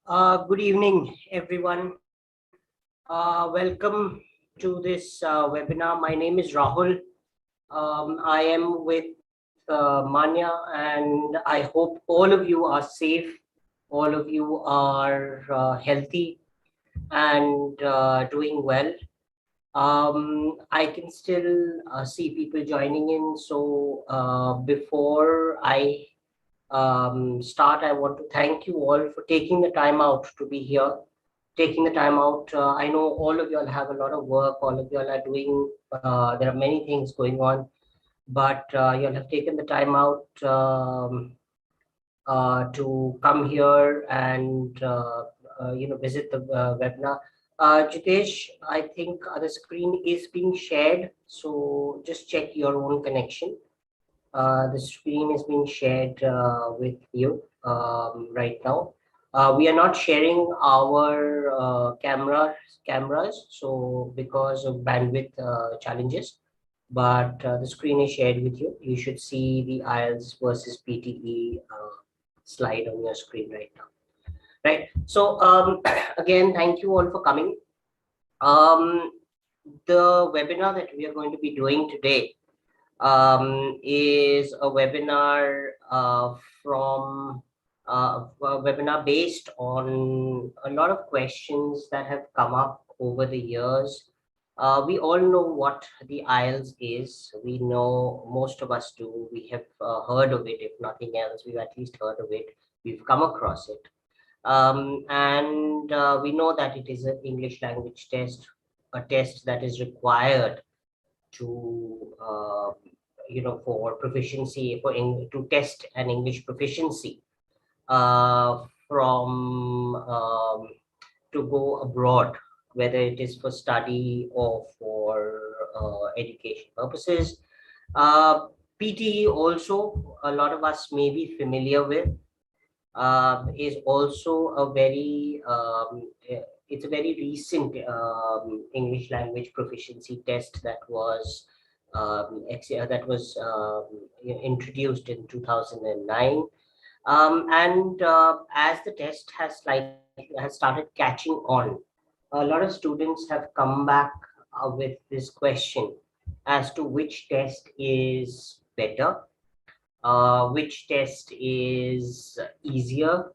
Good evening, everyone. Welcome to this webinar. My name is Rahul. I am with Manya, and I hope all of you are safe, all of you are healthy and doing well. I can still see people joining in. So before I start, I want to thank you all for taking the time out to be here, taking the time out. I know all of you all have a lot of work, all of you all are doing, there are many things going on, but you all have taken the time out to come here and visit the webinar. Jitesh, I think the screen is being shared, so just check your own connection. The screen is being shared with you right now. We are not sharing our cameras, so because of bandwidth challenges, but the screen is shared with you. You should see the IELTS versus PTE slide on your screen right now. Right. So again, thank you all for coming. The webinar that we are going to be doing today is a webinar from a webinar based on a lot of questions that have come up over the years. We all know what the IELTS is. We know, most of us do. We have heard of it. If nothing else, we've at least heard of it. We've come across it. And we know that it is an English language test, a test that is required to for proficiency, to test an English proficiency from to go abroad, whether it is for study or for education purposes. PTE also, a lot of us may be familiar with, is also a very it's a very recent English language proficiency test that was introduced in 2009, and as the test has started catching on, a lot of students have come back with this question as to which test is better, which test is easier,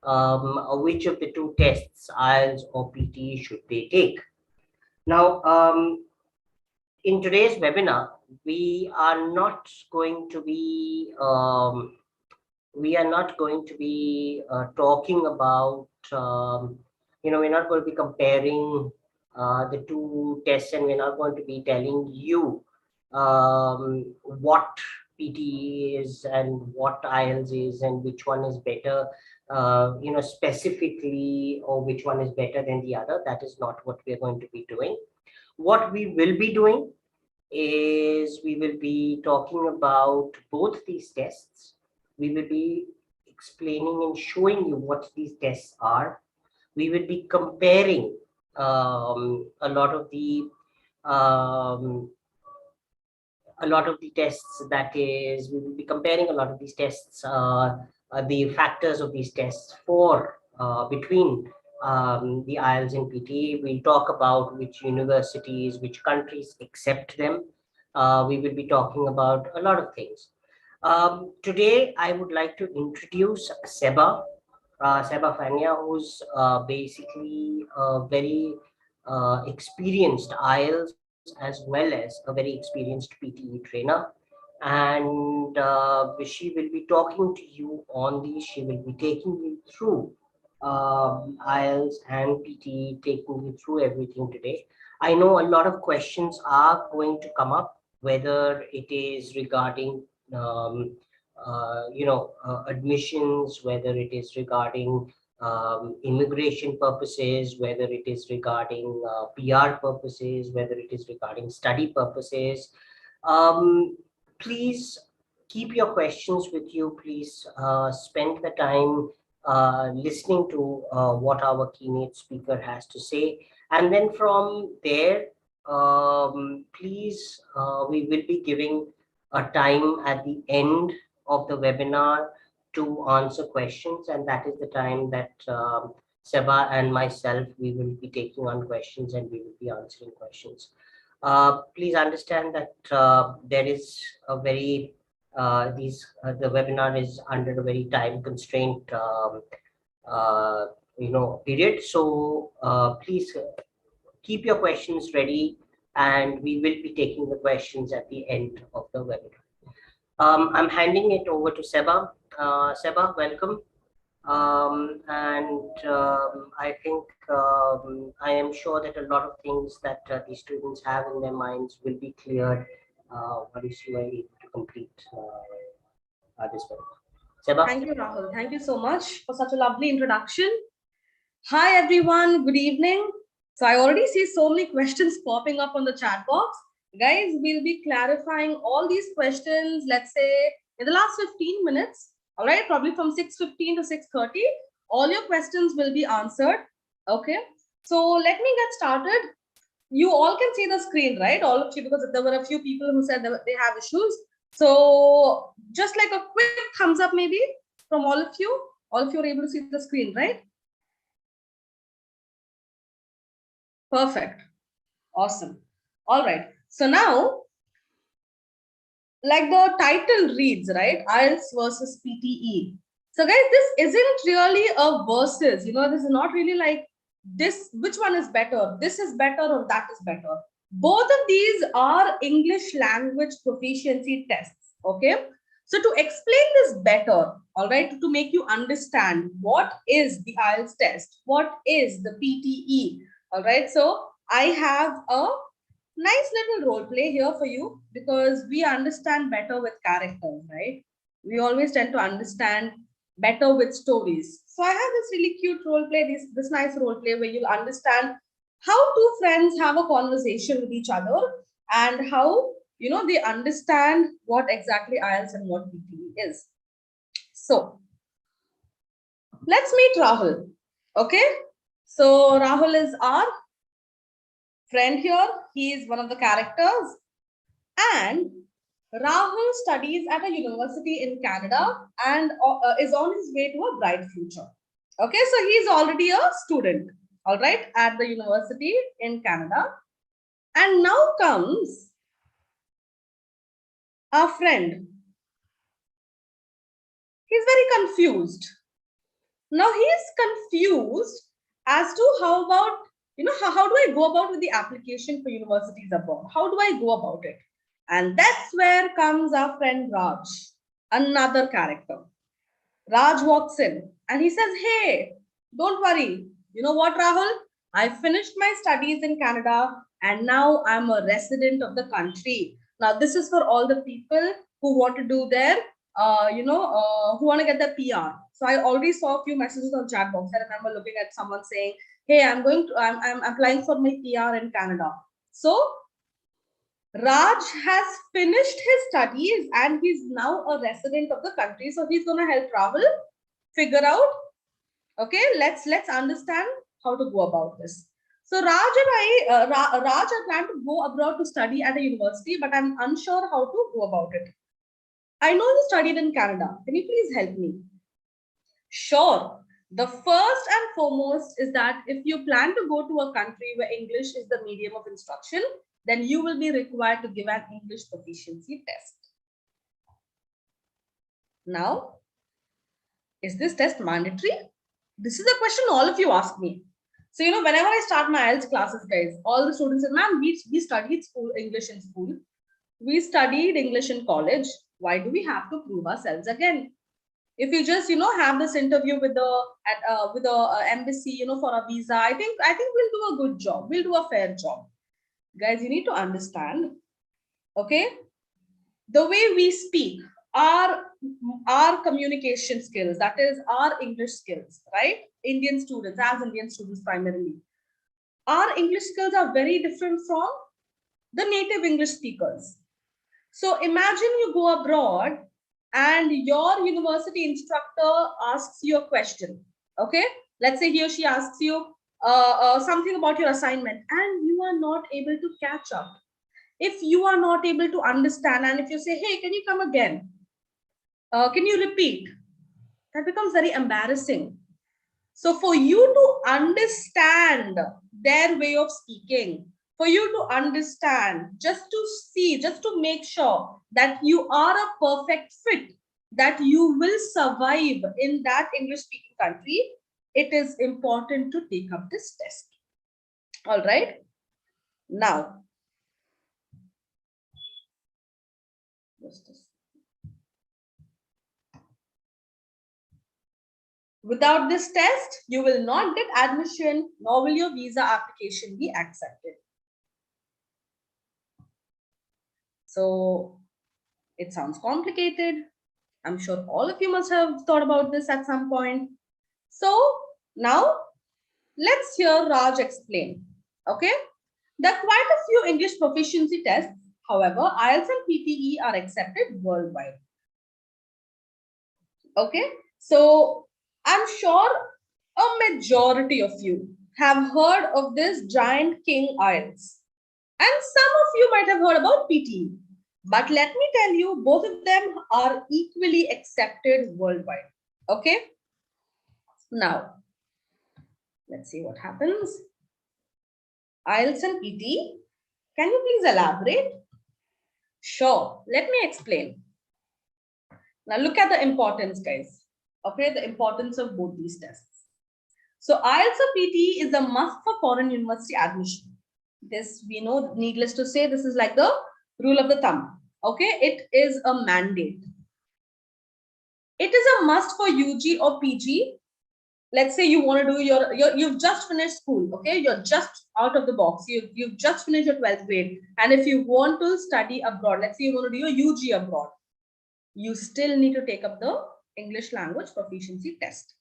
which of the two tests, IELTS or PTE, should they take. Now, in today's webinar, we are not going to be talking about we're not going to be comparing the two tests, and we're not going to be telling you what PTE is and what IELTS is and which one is better, specifically, or which one is better than the other. That is not what we're going to be doing. What we will be doing is we will be talking about both these tests. We will be explaining and showing you what these tests are. We will be comparing a lot of the tests. That is, we will be comparing a lot of these tests, the factors of these tests for between the IELTS and PTE. We'll talk about which universities, which countries accept them. We will be talking about a lot of things. Today, I would like to introduce Seba Fania, who's basically a very experienced IELTS as well as a very experienced PTE trainer. And she will be talking to you on these. She will be taking you through IELTS and PTE, taking you through everything today. I know a lot of questions are going to come up, whether it is regarding admissions, whether it is regarding immigration purposes, whether it is regarding PR purposes, whether it is regarding study purposes. Please keep your questions with you. Please spend the time listening to what our keynote speaker has to say. And then from there, please, we will be giving a time at the end of the webinar to answer questions, and that is the time that Seba and myself, we will be taking on questions and we will be answering questions. Please understand that there is a very the webinar is under a very time constraint uh, period. So please keep your questions ready, and we will be taking the questions at the end of the webinar. I'm handing it over to Seba. Seba, welcome. I think I am sure that a lot of things that the students have in their minds will be cleared once you are able to complete this webinar. Seba? Thank you, Rahul. Thank you so much for such a lovely introduction. Hi, everyone. Good evening. So I already see so many questions popping up on the chat box. Guys, we'll be clarifying all these questions, let's say, in the last 15 minutes. All right, probably from 6:15 to 6:30. All your questions will be answered. Okay. So let me get started. You all can see the screen, right? All of you, because there were a few people who said that they have issues. So just like a quick thumbs up, maybe from all of you. All of you are able to see the screen, right? Perfect. Awesome. All right. So now, like the title reads, right? IELTS versus PTE. So guys, this isn't really a versus, this is not really like this, which one is better? This is better or that is better. Both of these are English language proficiency tests. Okay. So to explain this better, all right, to make you understand what is the IELTS test, what is the PTE, all right. So I have a nice little role play here for you, because we understand better with characters, right? We always tend to understand better with stories. So I have this really cute role play, this nice role play where you'll understand how two friends have a conversation with each other, and how they understand what exactly IELTS and what PTE is. So let's meet Rahul. Okay, so Rahul is our friend here. He is one of the characters, and Rahul studies at a university in Canada and is on his way to a bright future. Okay, so he's already a student, all right, at the university in Canada. And now comes our friend. He's very confused. Now he's confused as to how about, how do I go about with the application for universities abroad? How do I go about it? And that's where comes our friend Raj, another character. Raj walks in and he says, hey, don't worry. You know what, Rahul? I finished my studies in Canada and now I'm a resident of the country. Now, this is for all the people who want to do their, who want to get their PR. So I already saw a few messages on chat box. I remember looking at someone saying, hey, I'm applying for my PR in Canada. So Raj has finished his studies and he's now a resident of the country. So he's going to help Rahul figure out, okay, let's understand how to go about this. So Raj and Raj are planning to go abroad to study at a university, but I'm unsure how to go about it. I know you studied in Canada. Can you please help me? Sure. The first and foremost is that if you plan to go to a country where English is the medium of instruction, then you will be required to give an English proficiency test. Now, is this test mandatory? This is a question all of you ask me. So, whenever I start my IELTS classes, guys, all the students say, ma'am, we studied English in school. We studied English in college. Why do we have to prove ourselves again? If you just, have this interview with the embassy, for a visa, I think we'll do a good job. We'll do a fair job. Guys, you need to understand, okay? The way we speak, our communication skills, that is our English skills, right? As Indian students primarily, our English skills are very different from the native English speakers. So imagine you go abroad and your university instructor asks you a question, okay? Let's say he or she asks you something about your assignment and you are not able to catch up. If you are not able to understand, and if you say, hey, can you come again? Can you repeat? That becomes very embarrassing. So for you to understand their way of speaking, for you to understand, just to see, just to make sure that you are a perfect fit, that you will survive in that English speaking country, it is important to take up this test. All right. Now, without this test, you will not get admission, nor will your visa application be accepted. So it sounds complicated. I'm sure all of you must have thought about this at some point. So now let's hear Raj explain. Okay. There are quite a few English proficiency tests. However, IELTS and PTE are accepted worldwide. Okay. So I'm sure a majority of you have heard of this giant king IELTS. And some of you might have heard about PTE. But let me tell you, both of them are equally accepted worldwide. Okay. Now, let's see what happens. IELTS and PTE. Can you please elaborate? Sure. Let me explain. Now look at the importance, guys. Okay, the importance of both these tests. So IELTS or PTE is a must for foreign university admission. This we know, needless to say, this is like the rule of the thumb. Okay, it is a mandate. It is a must for UG or PG. Let's say you want to do you've just finished school. Okay, you're just out of the box. You've just finished your 12th grade, and if you want to study abroad, let's say you want to do your UG abroad, you still need to take up the English language proficiency test.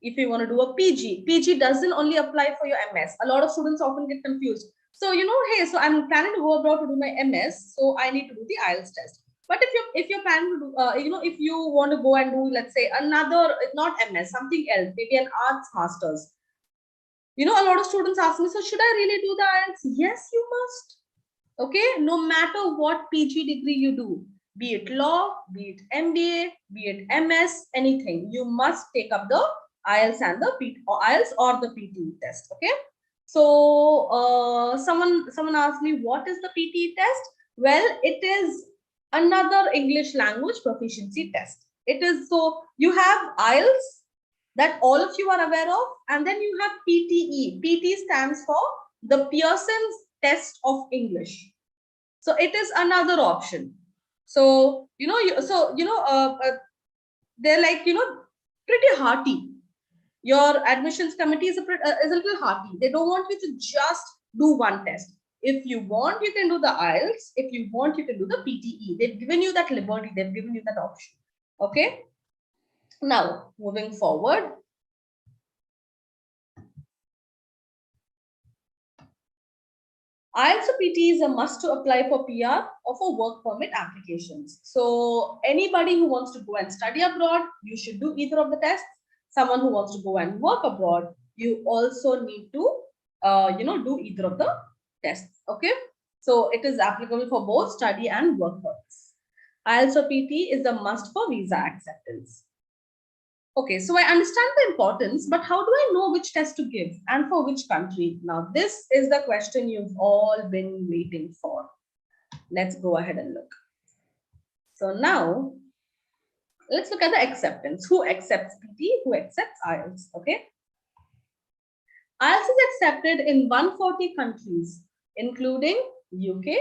If you want to do a PG, PG doesn't only apply for your MS. A lot of students often get confused. So, hey, so I'm planning to go abroad to do my MS, so I need to do the IELTS test. But if you're planning to do, if you want to go and do, let's say, another, not MS, something else, maybe an arts masters. A lot of students ask me, so should I really do the IELTS? Yes, you must. Okay, no matter what PG degree you do, be it law, be it MBA, be it MS, anything, you must take up the IELTS and the IELTS or the PTE test. Okay. So someone asked me, what is the PTE test? Well, it is another English language proficiency test. It is, so you have IELTS that all of you are aware of, and then you have PTE. PT stands for the Pearson's Test of English. So it is another option. So they're like pretty hearty. Your admissions committee is a little hearty. They don't want you to just do one test. If you want, you can do the IELTS. If you want, you can do the PTE. They've given you that liberty. They've given you that option. Okay. Now, moving forward. IELTS or PTE is a must to apply for PR or for work permit applications. So anybody who wants to go and study abroad, you should do either of the tests. Someone who wants to go and work abroad, you also need to, do either of the tests. Okay. So it is applicable for both study and work permits. IELTS or PTE is a must for visa acceptance. Okay, so I understand the importance, but how do I know which test to give and for which country? Now, this is the question you've all been waiting for. Let's go ahead and look. So now, let's look at the acceptance. Who accepts PT? Who accepts IELTS? Okay. IELTS is accepted in 140 countries, including UK,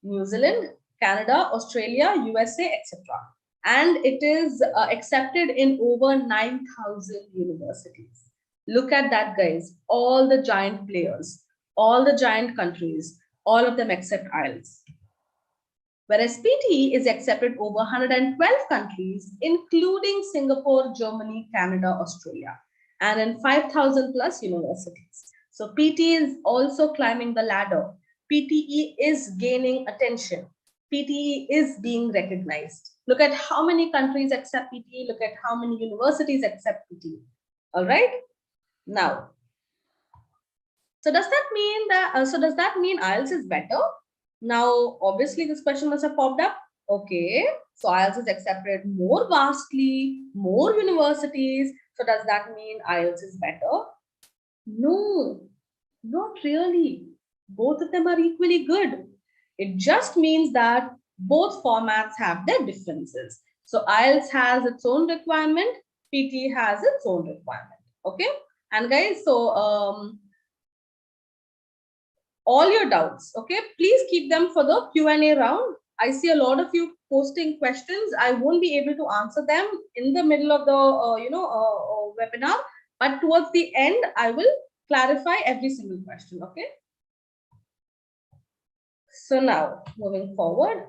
New Zealand, Canada, Australia, USA, etc. And it is accepted in over 9,000 universities. Look at that, guys. All the giant players, all the giant countries, all of them accept IELTS. Whereas PTE is accepted over 112 countries, including Singapore, Germany, Canada, Australia, and in 5,000 plus universities. So PTE is also climbing the ladder. PTE is gaining attention. PTE is being recognized. Look at how many countries accept PTE. Look at how many universities accept PTE. All right. Now, so does that mean IELTS is better? Now, obviously, this question must have popped up. Okay, so IELTS is accepted more vastly, more universities, So does that mean IELTS is better? No, not really. Both of them are equally good. It just means that both formats have their differences. So IELTS has its own requirement, PT has its own requirement. Okay. And guys, so all your doubts, okay, please keep them for the Q&A round. I see a lot of you posting questions. I won't be able to answer them in the middle of the webinar, but towards the end I will clarify every single question. Okay, so now moving forward,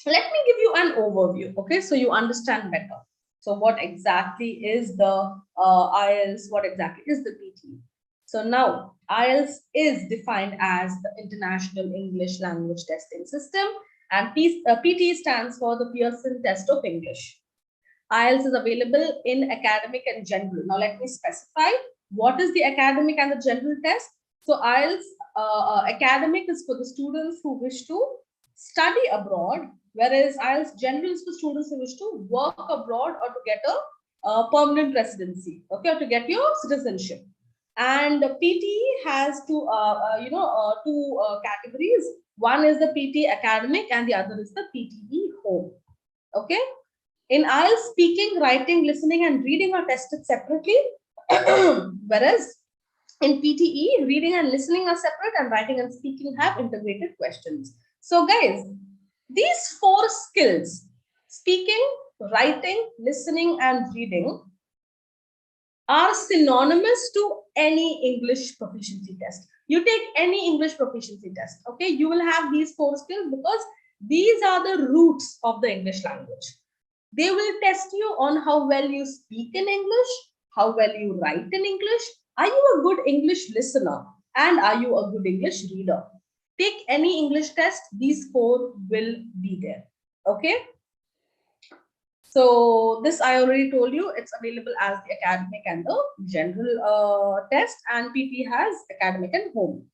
let me give you an overview, okay, so you understand better. So what exactly is the IELTS, what exactly is the PT? So now IELTS is defined as the International English Language Testing System, and PT stands for the Pearson Test of English. IELTS is available in academic and general. Now let me specify what is the academic and the general test. So IELTS academic is for the students who wish to study abroad, whereas IELTS general is for students who wish to work abroad or to get a permanent residency, okay, or to get your citizenship. And the PTE has two categories. One is the PT academic and the other is the PTE home. Okay. In IELTS, speaking, writing, listening, and reading are tested separately, whereas in PTE, reading and listening are separate, and writing and speaking have integrated questions. So, guys, these 4 skills, speaking, writing, listening, and reading, are synonymous to any English proficiency test. You take any English proficiency test, okay, you will have these 4 skills because these are the roots of the English language. They will test you on how well you speak in English, how well you write in English, are you a good English listener, and are you a good English reader. Take any English test, these 4 will be there, okay. So this I already told you, it's available as the academic and the general test, and PT has academic and home.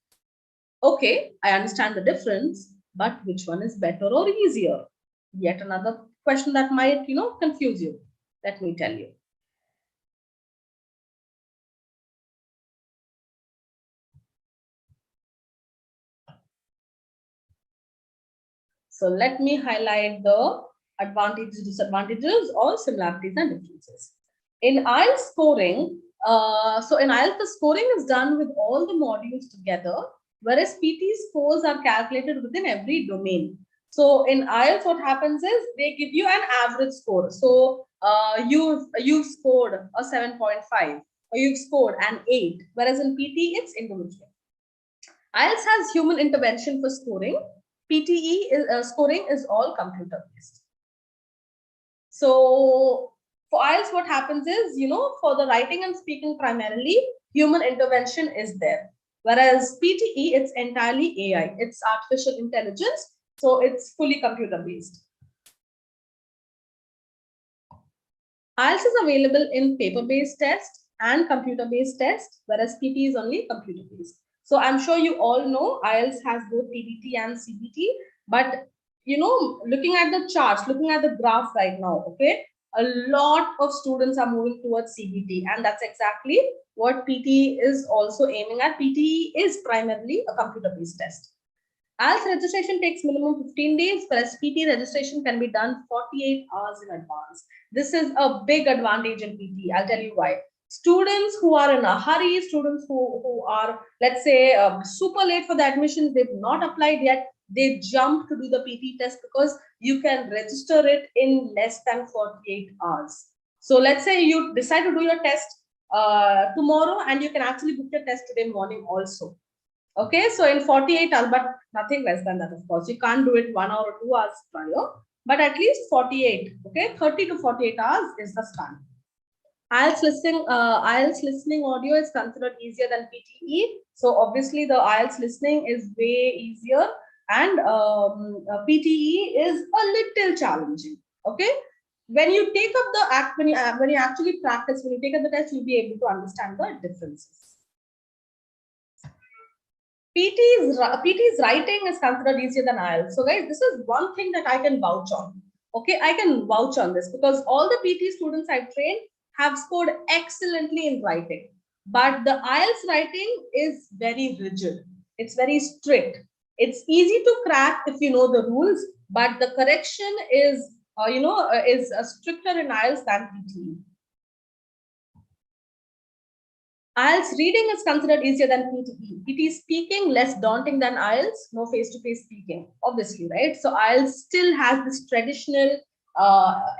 Okay, I understand the difference, but which one is better or easier? Yet another question that might, confuse you. Let me tell you. So let me highlight the advantages, disadvantages, or similarities and differences. In IELTS scoring, so in IELTS, the scoring is done with all the modules together, whereas PT scores are calculated within every domain. So in IELTS, what happens is they give you an average score. So you've scored a 7.5 or you've scored an 8, whereas in PT it's individual. IELTS has human intervention for scoring. PTE scoring is all computer based. So for IELTS, what happens is, for the writing and speaking primarily, human intervention is there. Whereas PTE, it's entirely AI. It's artificial intelligence. So it's fully computer based. IELTS is available in paper-based test and computer-based test, whereas PT is only computer-based. So I'm sure you all know IELTS has both PBT and CBT, but looking at the charts, looking at the graph right now, okay, a lot of students are moving towards CBT, and that's exactly what PT is also aiming at. PT is primarily a computer-based test. IELTS registration takes minimum 15 days, whereas PT registration can be done 48 hours in advance. This is a big advantage in PT. I'll tell you why. Students who are in a hurry, students who are, let's say, super late for the admissions, they've not applied yet, they jump to do the PT test because you can register it in less than 48 hours. So let's say you decide to do your test tomorrow, and you can actually book your test today morning also. Okay, so in 48 hours, but nothing less than that, of course. You can't do it 1 hour or 2 hours prior, but at least 48. Okay, 30 to 48 hours is the span. IELTS listening audio is considered easier than PTE. So obviously the IELTS listening is way easier, and PTE is a little challenging. Okay, when you take up the act, when you actually practice, when you take up the test, you'll be able to understand the differences. PT's writing is considered easier than IELTS. So guys, this is one thing that I can vouch on. Okay, I can vouch on this because all the PT students I've trained have scored excellently in writing. But the IELTS writing is very rigid. It's very strict. It's easy to crack if you know the rules, but the correction is, stricter in IELTS than PTE. IELTS reading is considered easier than PTE. PTE speaking less daunting than IELTS, no face-to-face speaking, obviously, right? So IELTS still has this traditional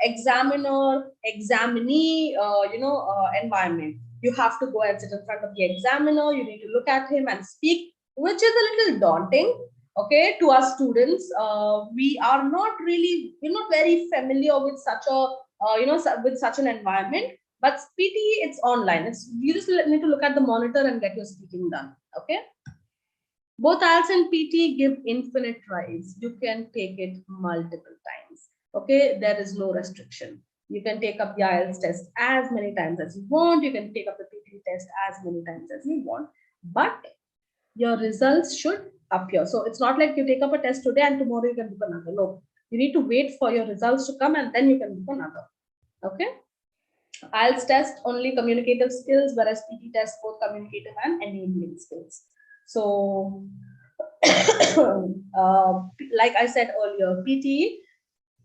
examiner, examinee, environment. You have to go and sit in front of the examiner. You need to look at him and speak, which is a little daunting. Okay, to us students, we are not really, we're not very familiar with such a, with such an environment. But PTE, it's online. You just need to look at the monitor and get your speaking done. Okay. Both IELTS and PTE give infinite tries. You can take it multiple times. Okay. There is no restriction. You can take up the IELTS test as many times as you want. You can take up the PTE test as many times as you want. But your results should appear. So it's not like you take up a test today and tomorrow you can book another. No. You need to wait for your results to come and then you can book another. Okay. IELTS test only communicative skills, whereas PT test both communicative and enabling skills. So, like I said earlier, PT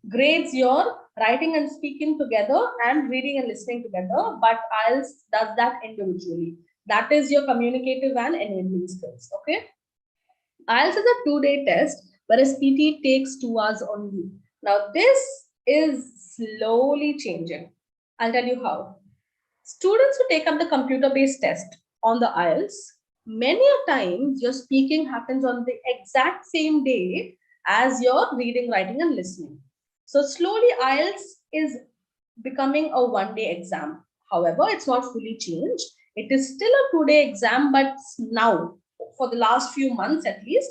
grades your writing and speaking together and reading and listening together, but IELTS does that individually. That is your communicative and enabling skills. Okay. IELTS is a 2-day test, whereas PT takes 2 hours only. Now, this is slowly changing. I'll tell you how. Students who take up the computer-based test on the IELTS, many a times your speaking happens on the exact same day as your reading, writing, and listening. So slowly IELTS is becoming a 1-day exam. However, it's not fully changed. It is still a 2-day exam, but now, for the last few months at least,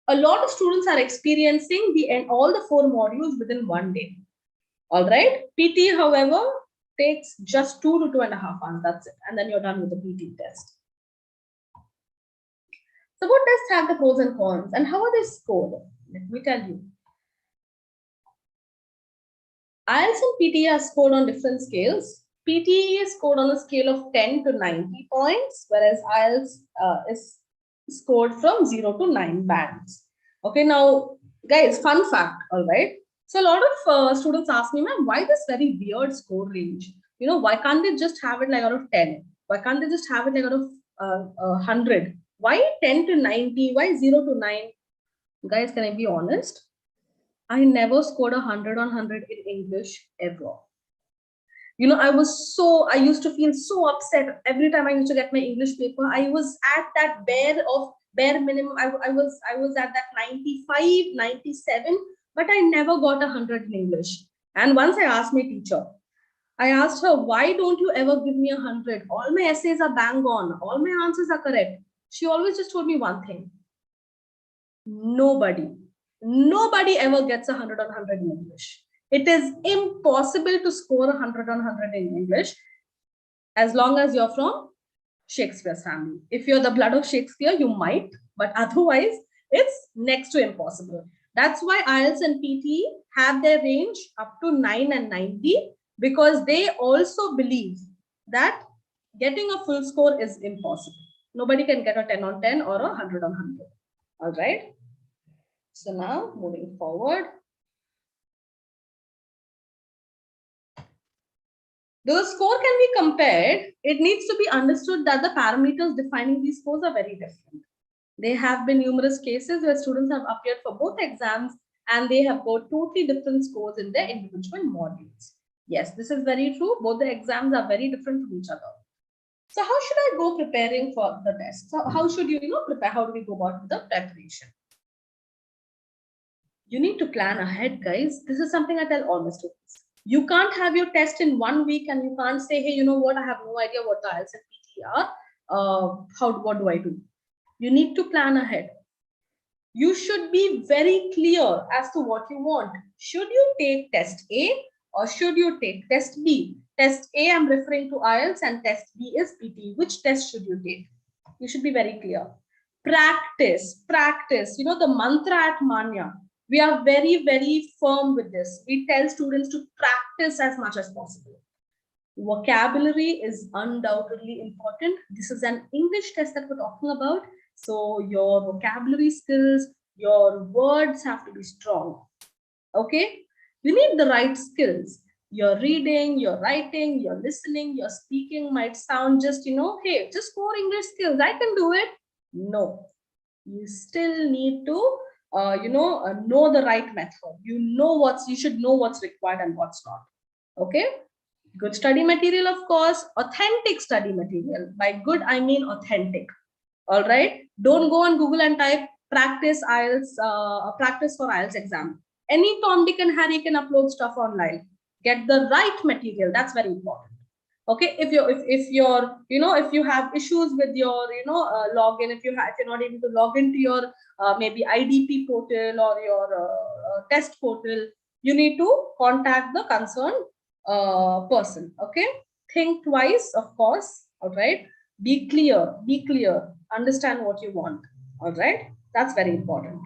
a lot of students are experiencing all the 4 modules within 1 day. All right. PT, however, takes just 2 to 2.5 hours. That's it. And then you're done with the PT test. So what tests have the pros and cons and how are they scored? Let me tell you. IELTS and PTE are scored on different scales. PTE is scored on a scale of 10 to 90 points, whereas IELTS is scored from 0 to 9 bands. Okay, now, guys, fun fact, all right? So a lot of students ask me, ma'am, why this very weird score range? You know, why can't they just have it like out of 10? Why can't they just have it like out of 100? Why 10 to 90? Why 0 to 9? Guys, can I be honest? I never scored 100 on 100 in English ever. You know, I used to feel so upset every time I used to get my English paper. I was at that bare minimum. I was at that 95, 97. But I never got 100 in English. And once I asked my teacher, I asked her, why don't you ever give me 100? All my essays are bang on. All my answers are correct. She always just told me one thing. Nobody ever gets 100 on 100 in English. It is impossible to score 100 on 100 in English as long as you're from Shakespeare's family. If you're the blood of Shakespeare, you might, but otherwise, it's next to impossible. That's why IELTS and PTE have their range up to 9 and 90 because they also believe that getting a full score is impossible. Nobody can get a 10 on 10 or a 100 on 100. All right. So now moving forward. Though the score can be compared, it needs to be understood that the parameters defining these scores are very different. There have been numerous cases where students have appeared for both exams and they have got totally different scores in their individual modules. Yes, this is very true. Both the exams are very different from each other. So how should I go preparing for the test? So how should you, prepare? How do we go about the preparation? You need to plan ahead, guys. This is something I tell all my students. You can't have your test in 1 week and you can't say, hey, you know what? I have no idea what the IELTS and PTE are. What do I do? You need to plan ahead. You should be very clear as to what you want. Should you take test A or should you take test B? Test A, I'm referring to IELTS, and test B is PTE. Which test should you take? You should be very clear. Practice. The mantra at Manya. We are very, very firm with this. We tell students to practice as much as possible. Vocabulary is undoubtedly important. This is an English test that we're talking about. So your vocabulary skills, your words have to be strong. Okay, you need the right skills. Your reading, your writing, your listening, your speaking might sound just, hey, just 4 English skills, I can do it. No, you still need to know the right method. You should know what's required and what's not. Okay, good study material, of course, authentic study material. By good, I mean authentic. All right. Don't go on Google and type practice IELTS, practice for IELTS exam. Any Tom, Dick, and Harry can upload stuff online. Get the right material. That's very important. Okay. If you have issues with your login, if you're not able to log into your maybe IDP portal or your test portal, you need to contact the concerned person. Okay. Think twice, of course. All right. Be clear. Be clear. Understand what you want. All right. That's very important.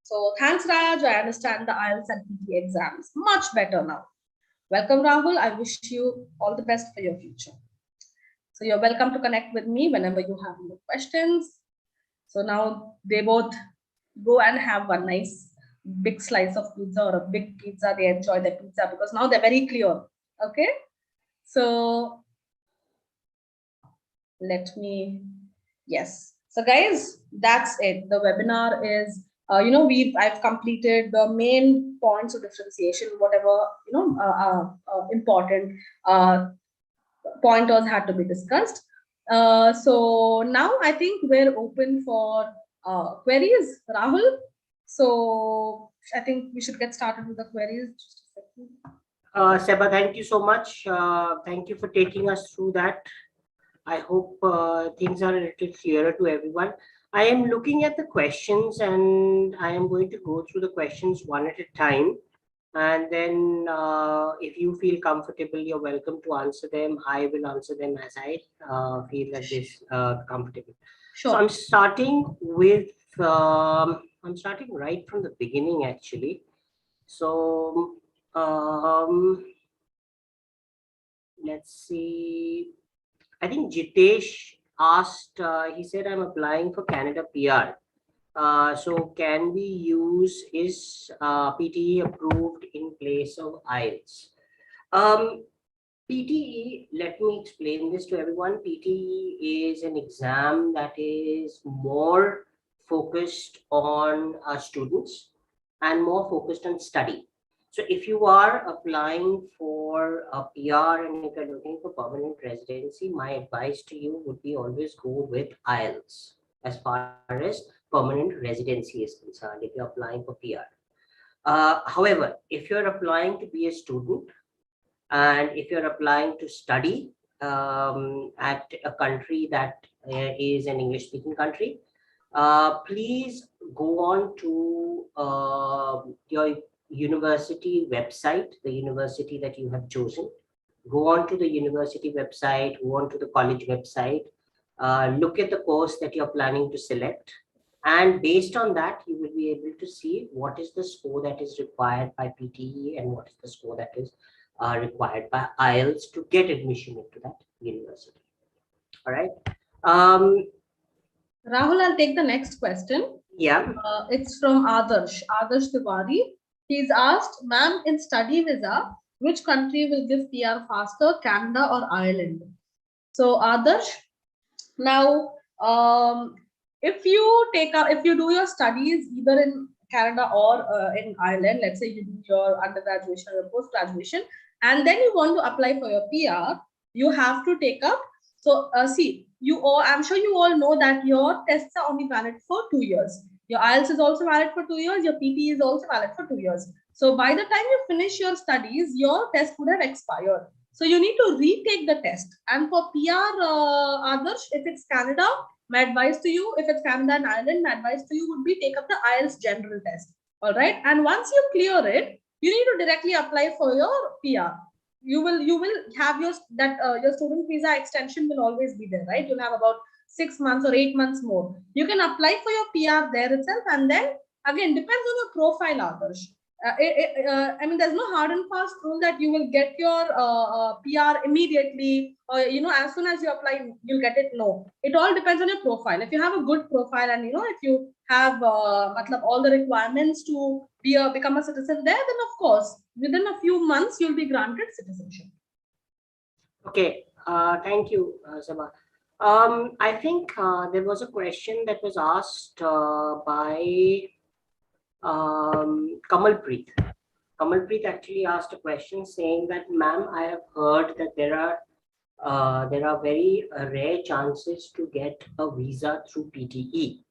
So thanks, Raj. I understand the IELTS and PTE exams much better now. Welcome, Rahul. I wish you all the best for your future. So you're welcome to connect with me whenever you have more questions. So now they both go and have one nice big slice of pizza or a big pizza. They enjoy the pizza because now they're very clear. Okay. So yes. So guys, that's it. The webinar is, I've completed the main points of differentiation, whatever, important pointers had to be discussed. So now I think we're open for queries, Rahul. So I think we should get started with the queries. Just a second. Seba, thank you so much. Thank you for taking us through that. I hope things are a little clearer to everyone. I am looking at the questions and I am going to go through the questions one at a time. And then if you feel comfortable, you're welcome to answer them. I will answer them as I feel that this comfortable. Sure. So I'm starting with, I'm starting right from the beginning actually. So let's see. I think Jitesh asked, he said, I'm applying for Canada PR. So can we use, is PTE approved in place of IELTS? PTE, let me explain this to everyone. PTE is an exam that is more focused on students and more focused on study. So if you are applying for a PR and if you're looking for permanent residency, my advice to you would be always go with IELTS as far as permanent residency is concerned if you're applying for PR. However, if you're applying to be a student and if you're applying to study at a country that is an English speaking country, please go on to your university website, the university that you have chosen. Go on to the university website, go on to the college website, look at the course that you're planning to select. And based on that, you will be able to see what is the score that is required by PTE and what is the score that is required by IELTS to get admission into that university. All right. Rahul, I'll take the next question. Yeah. It's from Adarsh Tiwari. He's asked, ma'am, in study visa, which country will give PR faster, Canada or Ireland? So Adarsh, now if you do your studies either in Canada or in Ireland, let's say you do your undergraduation or post graduation, and then you want to apply for your PR, you have to take up. So I'm sure you all know that your tests are only valid for 2 years. Your IELTS is also valid for 2 years. Your PTE is also valid for 2 years. So by the time you finish your studies, your test would have expired. So you need to retake the test. And for PR, Adarsh, if it's Canada, my advice to you, if it's Canada and Ireland, my advice to you would be take up the IELTS general test. All right. And once you clear it, you need to directly apply for your PR. You will have your student visa extension will always be there, right? You'll have about 6 months or 8 months more. You can apply for your PR there itself, and then again depends on your profile, Adarsh. I mean, there's no hard and fast rule that you will get your PR immediately, or as soon as you apply, you'll get it. No, it all depends on your profile. If you have a good profile, and if you have all the requirements to become a citizen there, then of course, within a few months, you'll be granted citizenship. Okay, thank you, Sabha. I think there was a question that was asked by Kamalpreet. Kamalpreet actually asked a question saying that, ma'am, I have heard that there are very rare chances to get a visa through PTE.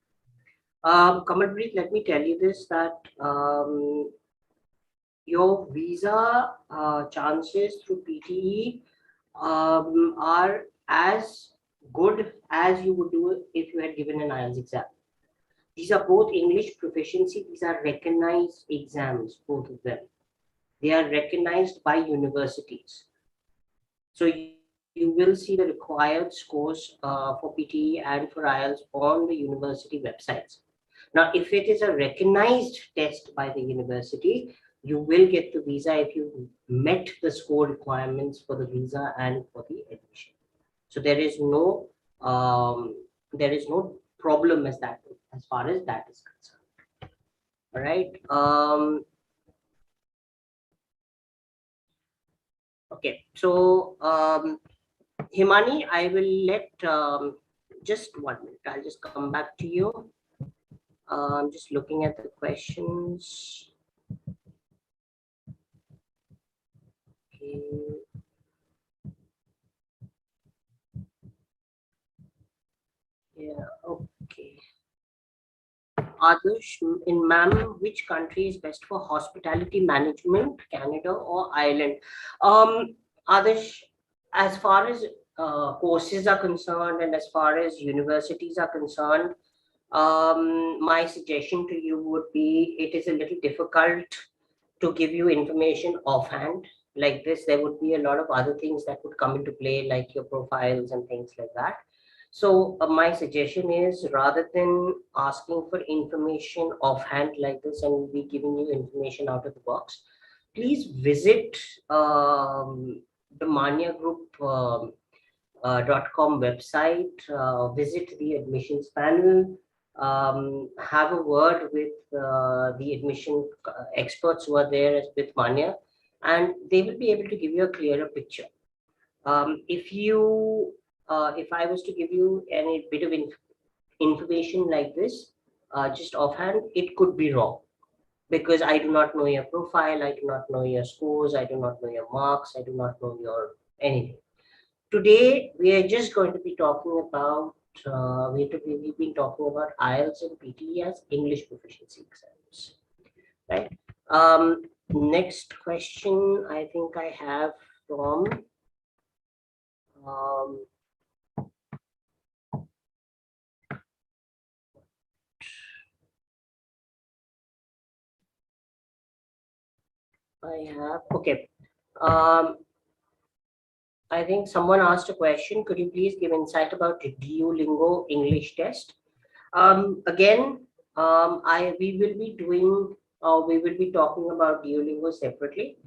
Kamalpreet, let me tell you this, that your visa chances through PTE are as good as you would do if you had given an IELTS exam. These are both English proficiency. These are recognized exams, both of them. They are recognized by universities. So you will see the required scores for PTE and for IELTS on the university websites. Now, if it is a recognized test by the university, you will get the visa if you met the score requirements for the visa and for the admission. So there is no problem as far as that is concerned. All right. Okay. So Himani, I will let just 1 minute. I'll just come back to you. I'm just looking at the questions. Okay. Yeah, okay. Adarsh, in ma'am, which country is best for hospitality management, Canada or Ireland? Adarsh, as far as courses are concerned and as far as universities are concerned, my suggestion to you would be, it is a little difficult to give you information offhand like this. There would be a lot of other things that would come into play, like your profiles and things like that. So my suggestion is, rather than asking for information offhand like this and be giving you information out of the box, please visit the Manya Group .com website, visit the admissions panel, have a word with the admission experts who are there with Manya, and they will be able to give you a clearer picture. If I was to give you any bit of information like this, just offhand, it could be wrong, because I do not know your profile, I do not know your scores, I do not know your marks, I do not know your anything. Today, we are just going to be talking about, we've been talking about IELTS and PTE as English proficiency exams, right? Next question I think I have from okay. I think someone asked a question. Could you please give insight about the Duolingo English test? Again, we will be talking about Duolingo separately,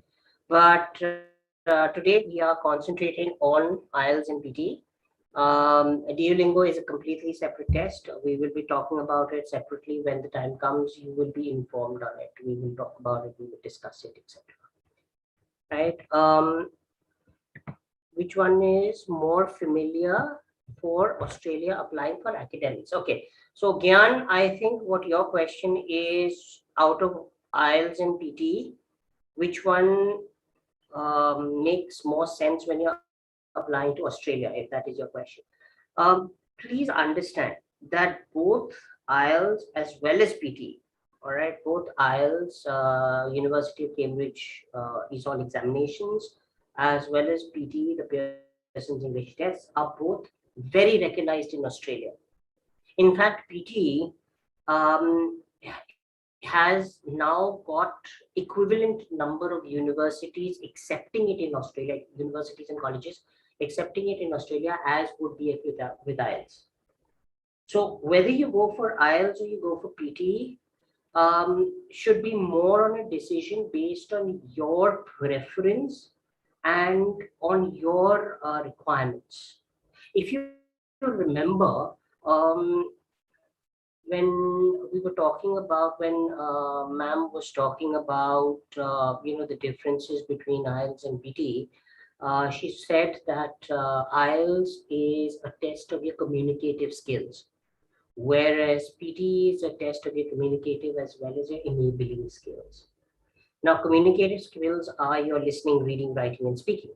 but today we are concentrating on IELTS and PTE. Duolingo is a completely separate test. We will be talking about it separately when the time comes. You will be informed on it. We will talk about it. We will discuss it, etc. Right? Which one is more familiar for Australia applying for academics? Okay, so Gyan, I think what your question is, out of IELTS and PTE, which one makes more sense when you're applying to Australia, if that is your question. Please understand that both IELTS as well as PTE, all right, both IELTS, University of Cambridge is on examinations, as well as PTE, the Pearson's English tests, are both very recognized in Australia. In fact, PTE has now got equivalent number of universities accepting it in Australia, universities and colleges accepting it in Australia as would be with IELTS. So whether you go for IELTS or you go for PTE, should be more on a decision based on your preference and on your requirements. If you remember, when we were talking about, when ma'am was talking about the differences between IELTS and PTE, she said that IELTS is a test of your communicative skills, whereas PTE is a test of your communicative as well as your enabling skills. Now, communicative skills are your listening, reading, writing, and speaking.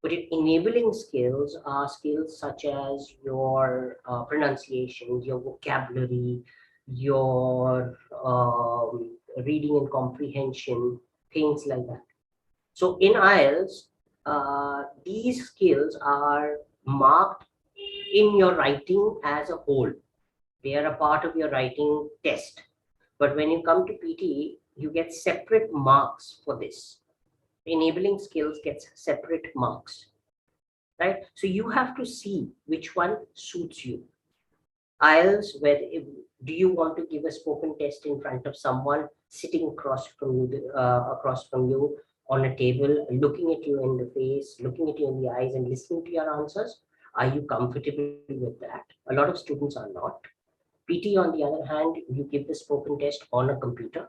But your enabling skills are skills such as your pronunciation, your vocabulary, your reading and comprehension, things like that. So in IELTS, these skills are marked in your writing as a whole. They are a part of your writing test. But when you come to PTE, you get separate marks for this. Enabling skills gets separate marks, right? So you have to see which one suits you. IELTS, where do you want to give a spoken test in front of someone sitting across from you on a table, looking at you in the face, looking at you in the eyes, and listening to your answers? Are you comfortable with that? A lot of students are not. PT, on the other hand, you give the spoken test on a computer.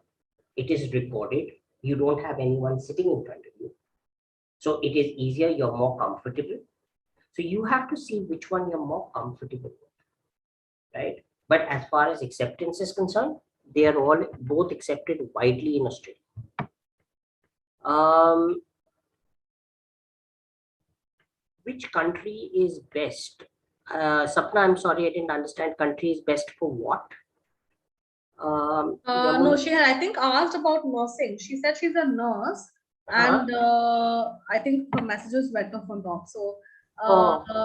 It is recorded. You don't have anyone sitting in front of you. So it is easier, you're more comfortable. So you have to see which one you're more comfortable with, right? But as far as acceptance is concerned, they are all both accepted widely in Australia. Which country is best? Sapna, I'm sorry, I didn't understand. Country is best for what? No, Yamuna? she had, I think, asked about nursing. She said she's a nurse, and I think her messages went off on top. So,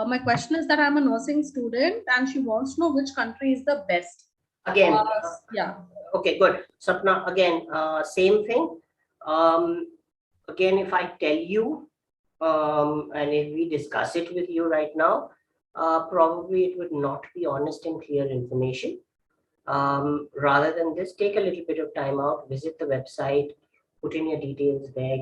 my question is that I'm a nursing student, and she wants to know which country is the best. Again, Yeah. okay, good. Sapna, again, same thing. Again, if I tell you, and if we discuss it with you right now, probably it would not be honest and clear information. Rather than this, take a little bit of time out, visit the website, put in your details there,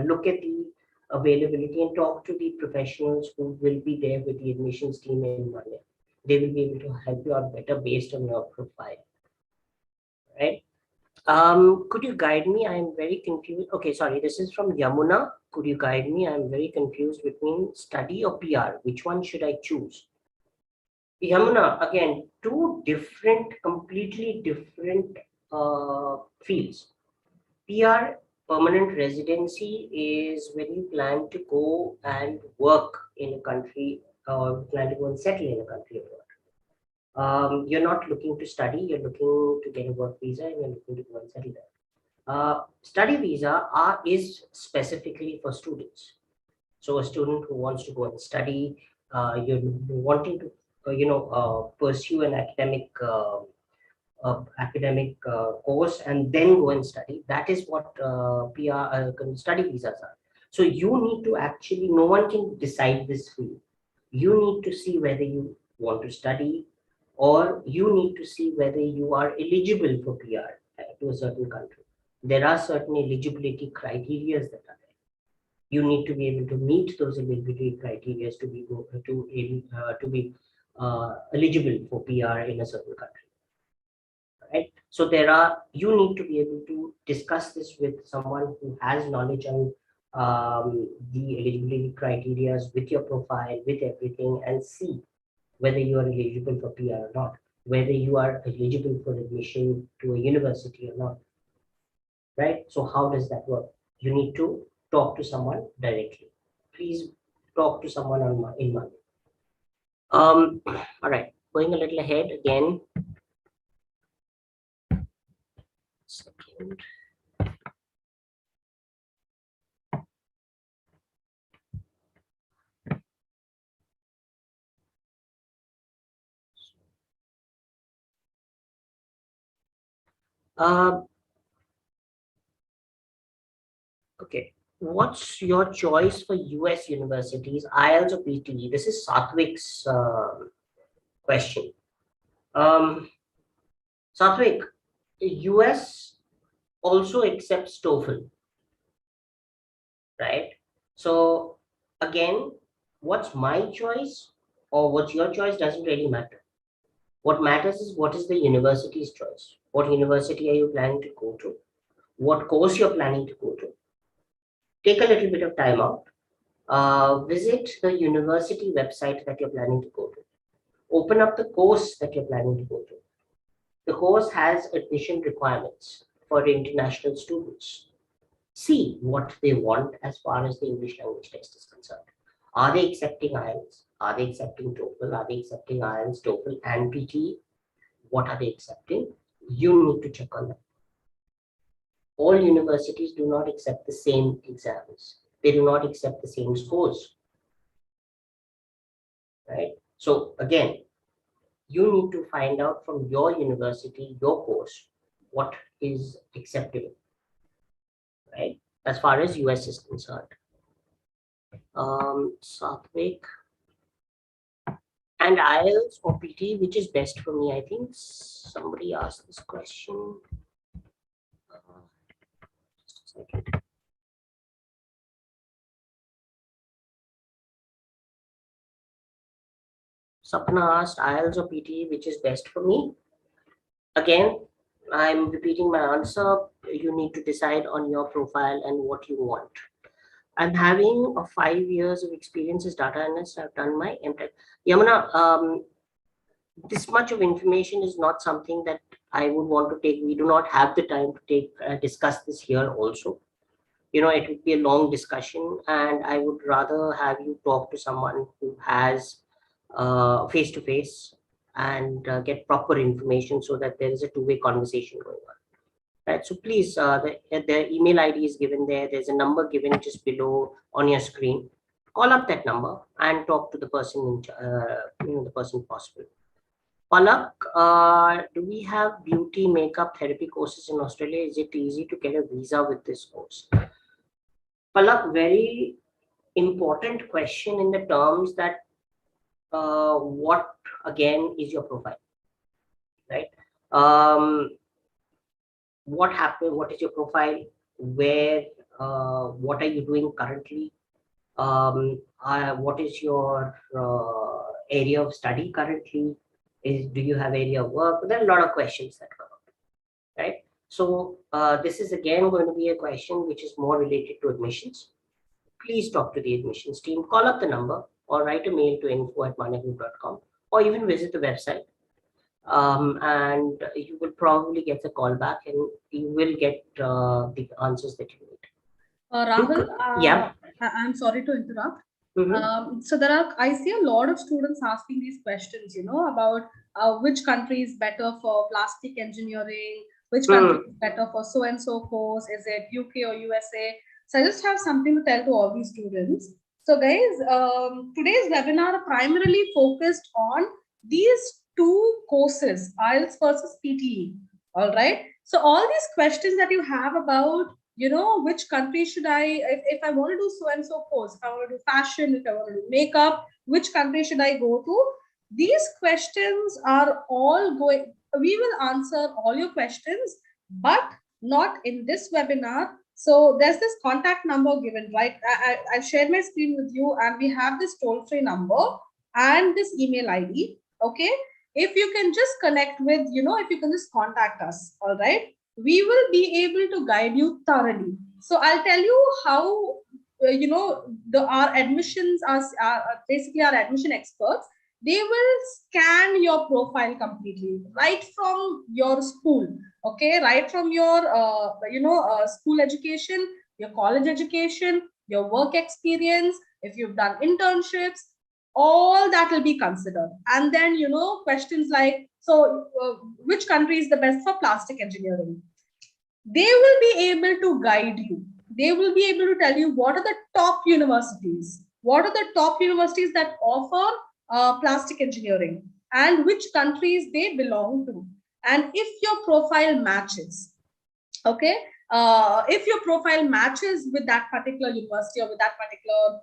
look at the availability and talk to the professionals who will be there with the admissions team in Monday. They will be able to help you out better based on your profile, right? Could you guide me? I am very confused. Okay, sorry, this is from Yamuna. Could you guide me? I am very confused between study or PR. Which one should I choose? Yamuna, again, two different, completely different fields. PR, permanent residency, is when you plan to go and work in a country, or plan to go and settle in a country abroad. You're not looking to study, you're looking to get a work visa and you're looking to go and settle there. Study visa is specifically for students. So a student who wants to go and study, you're wanting to pursue an academic course and then go and study. That is what PR study visas are. So you need to actually, no one can decide this for you. You need to see whether you want to study, or you need to see whether you are eligible for PR to a certain country. There are certain eligibility criteria that are there. You need to be able to meet those eligibility criteria to be eligible for PR in a certain country. Right? So you need to be able to discuss this with someone who has knowledge on the eligibility criteria with your profile, with everything, and see whether you are eligible for PR or not, whether you are eligible for admission to a university or not, right? So how does that work? You need to talk to someone directly. Please talk to someone in Monday. All right, going a little ahead again. Second. Okay, what's your choice for US universities, IELTS or PTE? This is Satvik's question. Satvik, the US also accepts TOEFL, right? So again, what's my choice or what's your choice doesn't really matter. What matters is what is the university's choice. What university are you planning to go to? What course you're planning to go to? Take a little bit of time out. Visit the university website that you're planning to go to. Open up the course that you're planning to go to. The course has admission requirements for international students. See what they want as far as the English language test is concerned. Are they accepting IELTS? Are they accepting TOEFL? Are they accepting IELTS, TOEFL, and PTE? What are they accepting? You need to check on that. All universities do not accept the same exams. They do not accept the same scores, right? So again, you need to find out from your university, your course, what is acceptable, right? As far as US is concerned. Satvik, and IELTS or PT, which is best for me? I think somebody asked this question. Just a second. Sapna asked IELTS or PT, which is best for me? Again, I'm repeating my answer. You need to decide on your profile and what you want. I'm having a 5 years of experience as data analyst. I've done my MTech. Yamuna, this much of information is not something that I would want to take. We do not have the time to take discuss this here also. You know, it would be a long discussion, and I would rather have you talk to someone who has face to face and get proper information so that there is a two-way conversation going on. Right. So please, the email ID is given there. There's a number given just below on your screen. Call up that number and talk to the person, the person possible. Palak, do we have beauty makeup therapy courses in Australia? Is it easy to get a visa with this course? Palak, very important question in the terms that what again is your profile, right? What happened? What is your profile? Where? What are you doing currently? What is your area of study currently? Do you have area of work? There are a lot of questions that come up, right? So this is again going to be a question which is more related to admissions. Please talk to the admissions team, call up the number or write a mail to info@management.com or even visit the website. And you will probably get the call back and you will get the answers that you need. Rahul, yeah. I'm sorry to interrupt. Mm-hmm. So I see a lot of students asking these questions, about which country is better for plastic engineering, which country is better for so and so course, is it UK or USA? So I just have something to tell to all these students. So guys, today's webinar primarily focused on these two courses, IELTS versus PTE. All right. So all these questions that you have about which country should if I want to do so and so course, if I want to do fashion, if I want to do makeup, which country should I go to? These questions are all we will answer all your questions, but not in this webinar. So there's this contact number given, right? I've shared my screen with you, and we have this toll-free number and this email ID. Okay. If you can just connect with, if you can just contact us, all right? We will be able to guide you thoroughly. So I'll tell you how, our admissions are basically our admission experts. They will scan your profile completely, right from your school, okay, right from your, school education, your college education, your work experience, if you've done internships, all that will be considered. And then, questions like, so which country is the best for plastic engineering? They will be able to guide you. They will be able to tell you what are the top universities, that offer plastic engineering, and which countries they belong to. And if your profile matches, okay, if your profile matches with that particular university or with that particular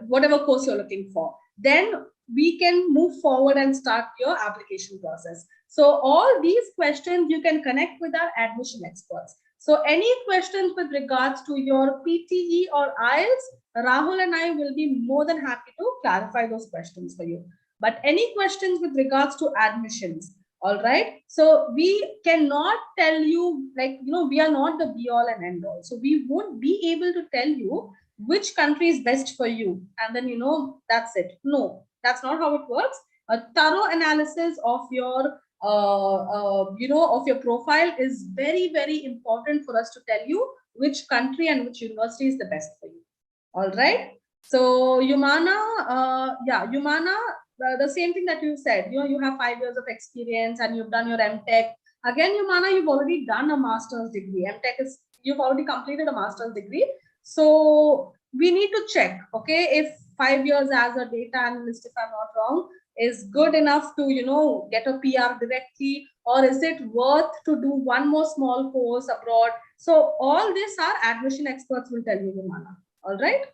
whatever course you're looking for, then we can move forward and start your application process. So all these questions you can connect with our admission experts. So any questions with regards to your PTE or IELTS, Rahul and I will be more than happy to clarify those questions for you. But any questions with regards to admissions, all right? So we cannot tell you, like, we are not the be all and end all. So we won't be able to tell you which country is best for you. And then, that's it. No, that's not how it works. A thorough analysis of your of your profile is very, very important for us to tell you which country and which university is the best for you. All right. So Yumana, Yumana, the same thing that you said, you have 5 years of experience and you've done your MTech. Again, Yumana, you've already done a master's degree. MTech is, you've already completed a master's degree. So we need to check, okay, if 5 years as a data analyst, if I'm not wrong, is good enough to, get a PR directly, or is it worth to do one more small course abroad? So all this our admission experts will tell you, Yumana. All right.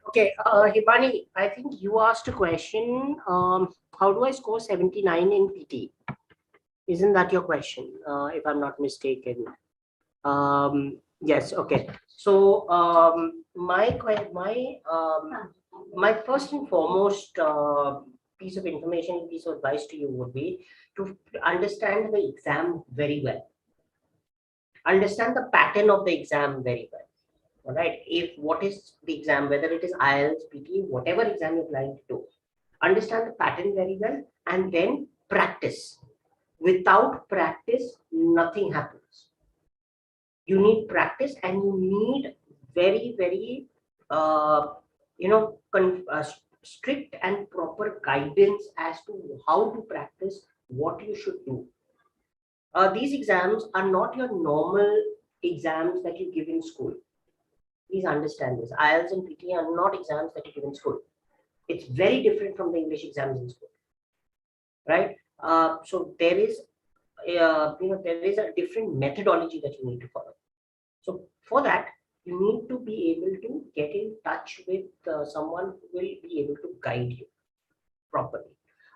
Okay, Hibani, I think you asked a question. How do I score 79 in PT? Isn't that your question, if I'm not mistaken? Yes, okay. So my first and foremost piece of information, piece of advice to you would be to understand the exam very well. Understand the pattern of the exam very well. All right. If what is the exam, whether it is IELTS, PTE, whatever exam you're planning to do, understand the pattern very well and then practice. Without practice, nothing happens. You need practice and you need very, very, strict and proper guidance as to how to practice, what you should do. These exams are not your normal exams that you give in school. Please understand this. IELTS and PTE are not exams that you give in school. It's very different from the English exams in school, right? So there is, there is a different methodology that you need to follow. So for that, you need to be able to get in touch with someone who will be able to guide you properly.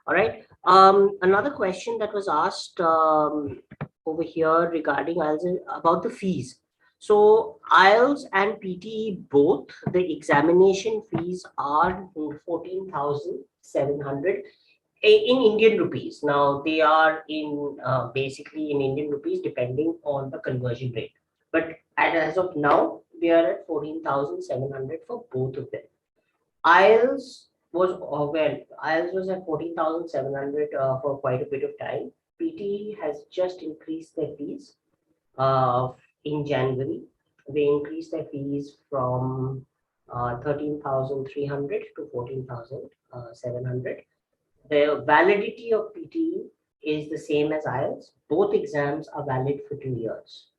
All right. Another question that was asked over here regarding IELTS is about the fees. So IELTS and PTE both, the examination fees are 14,700 in Indian rupees. Now they are in basically in Indian rupees depending on the conversion rate. But as of now, we are at 14,700 for both of them. IELTS was IELTS was at 14,700 for quite a bit of time. PTE has just increased their fees in January. They increased their fees from 13,300 to 14,700. The validity of PTE is the same as IELTS. Both exams are valid for 2 years.